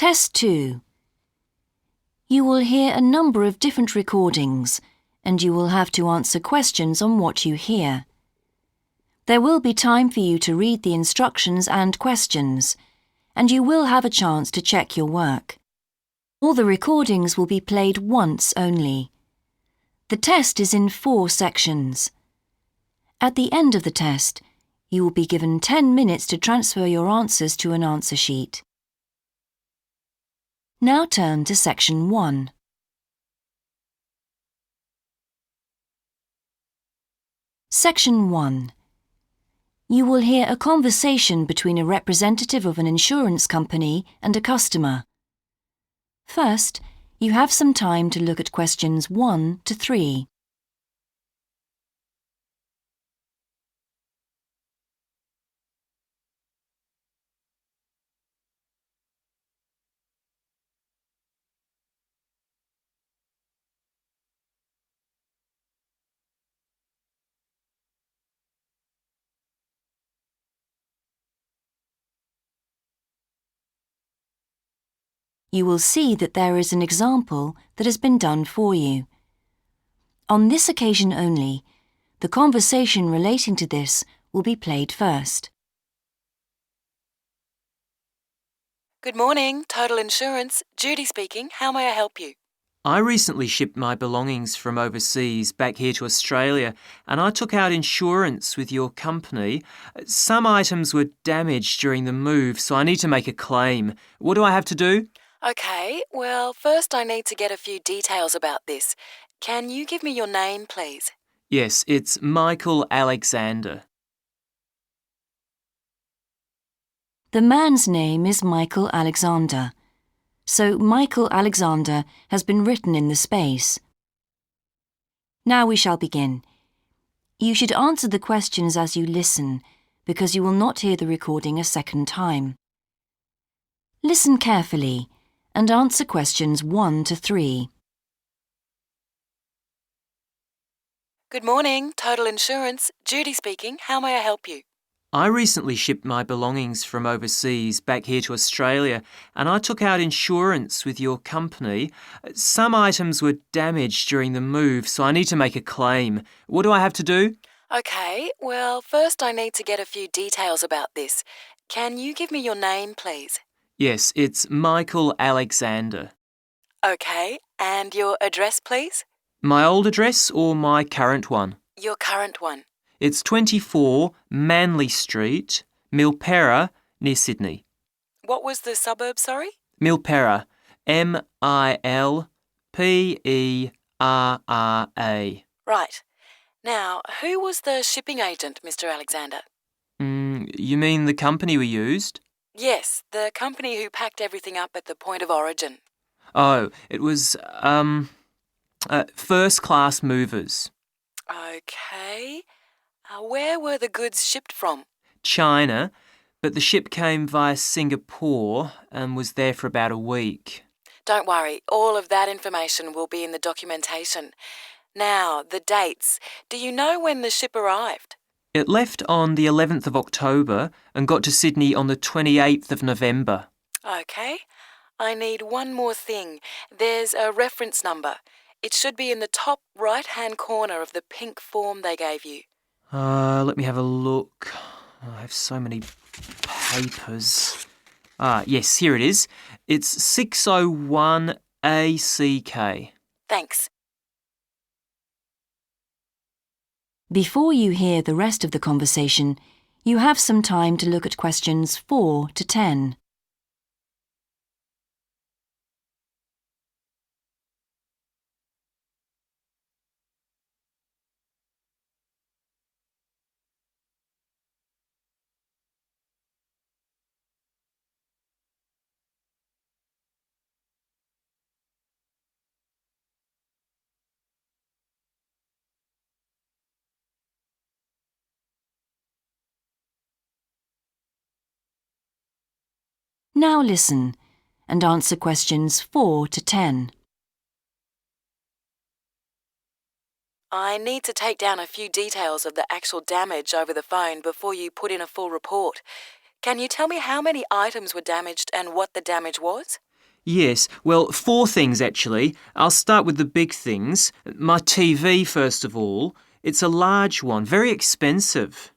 Test 2. You will hear a number of different recordings, and you will have to answer questions on what you hear. There will be time for you to read the instructions and questions, and you will have a chance to check your work. All the recordings will be played once only. The test is in 4 sections. At the end of the test, you will be given 10 minutes to transfer your answers to an answer sheet. Now turn to Section 1. Section 1. You will hear a conversation between a representative of an insurance company and a customer. First, you have some time to look at questions 1 to 3. You will see that there is an example that has been done for you. On this occasion only, the conversation relating to this will be played first. Good morning, Total Insurance. Judy speaking. How may I help you? I recently shipped my belongings from overseas back here to Australia, and I took out insurance with your company. Some items were damaged during the move, so I need to make a claim. What do I have to do? Okay, well, first I need to get a few details about this. Can you give me your name, please? Yes, it's Michael Alexander. The man's name is Michael Alexander, so Michael Alexander has been written in the space. Now we shall begin. You should answer the questions as you listen, because you will not hear the recording a second time. Listen carefully and answer questions 1 to 3. Good morning, Total Insurance. Judy speaking. How may I help you? I recently shipped my belongings from overseas back here to Australia, and I took out insurance with your company. Some items were damaged during the move, so I need to make a claim. What do I have to do? Okay, well, first I need to get a few details about this. Can you give me your name, please? Yes, it's Michael Alexander. Okay, and your address, please? My old address or my current one? Your current one. It's 24 Manly Street, Milperra, near Sydney. What was the suburb, sorry? Milperra, Milperra. Right. Now, who was the shipping agent, Mr. Alexander? You mean the company we used? Yes, the company who packed everything up at the point of origin. Oh, it was, First Class Movers. Okay. Where were the goods shipped from? China, but the ship came via Singapore and was there for about a week. Don't worry, all of that information will be in the documentation. Now, the dates. Do you know when the ship arrived? It left on the 11th of October and got to Sydney on the 28th of November. Okay. I need one more thing. There's a reference number. It should be in the top right-hand corner of the pink form they gave you. Let me have a look. I have so many papers. Yes, here it is. It's 601 ACK. Thanks. Before you hear the rest of the conversation, you have some time to look at questions 4 to 10. Now listen and answer questions 4 to 10. I need to take down a few details of the actual damage over the phone before you put in a full report. Can you tell me how many items were damaged and what the damage was? Yes, well, 4 things actually. I'll start with the big things. My TV, first of all. It's a large one, very expensive.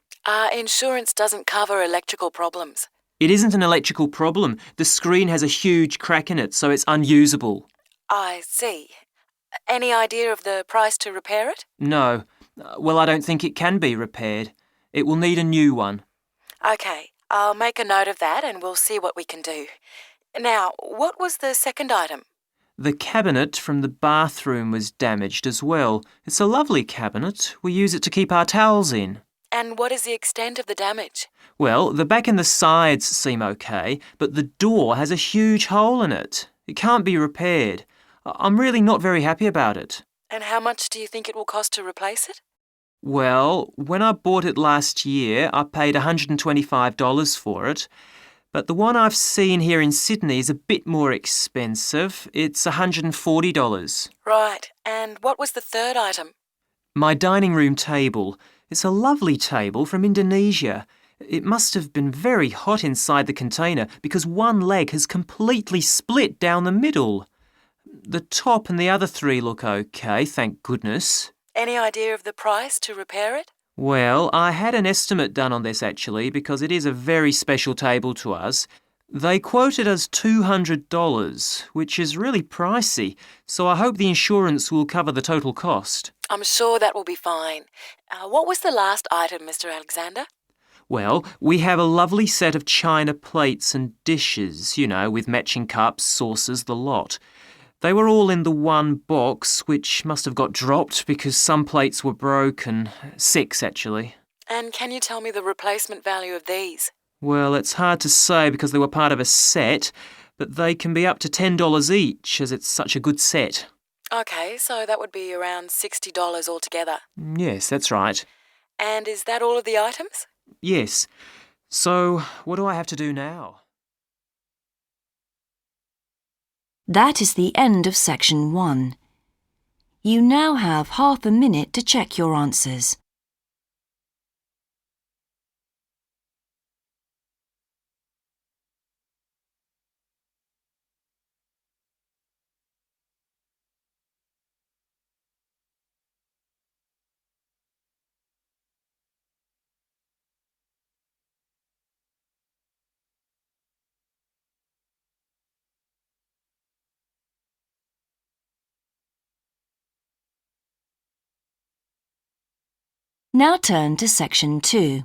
Insurance doesn't cover electrical problems. It isn't an electrical problem. The screen has a huge crack in it, so it's unusable. I see. Any idea of the price to repair it? No. Well, I don't think it can be repaired. It will need a new one. OK, I'll make a note of that and we'll see what we can do. Now, what was the second item? The cabinet from the bathroom was damaged as well. It's a lovely cabinet. We use it to keep our towels in. And what is the extent of the damage? Well, the back and the sides seem okay, but the door has a huge hole in it. It can't be repaired. I'm really not very happy about it. And how much do you think it will cost to replace it? Well, when I bought it last year, I paid $125 for it. But the one I've seen here in Sydney is a bit more expensive. It's $140. Right. And what was the third item? My dining room table. It's a lovely table from Indonesia. It must have been very hot inside the container because one leg has completely split down the middle. The top and the other 3 look okay, thank goodness. Any idea of the price to repair it? Well, I had an estimate done on this actually because it is a very special table to us. They quoted us $200, which is really pricey, so I hope the insurance will cover the total cost. I'm sure that will be fine. What was the last item, Mr. Alexander? Well, we have a lovely set of china plates and dishes, with matching cups, saucers, the lot. They were all in the one box, which must have got dropped because some plates were broken. 6, actually. And can you tell me the replacement value of these? Well, it's hard to say because they were part of a set, but they can be up to $10 each as it's such a good set. OK, so that would be around $60 altogether. Yes, that's right. And is that all of the items? Yes. So, what do I have to do now? That is the end of section 1. You now have half a minute to check your answers. Now turn to section 2.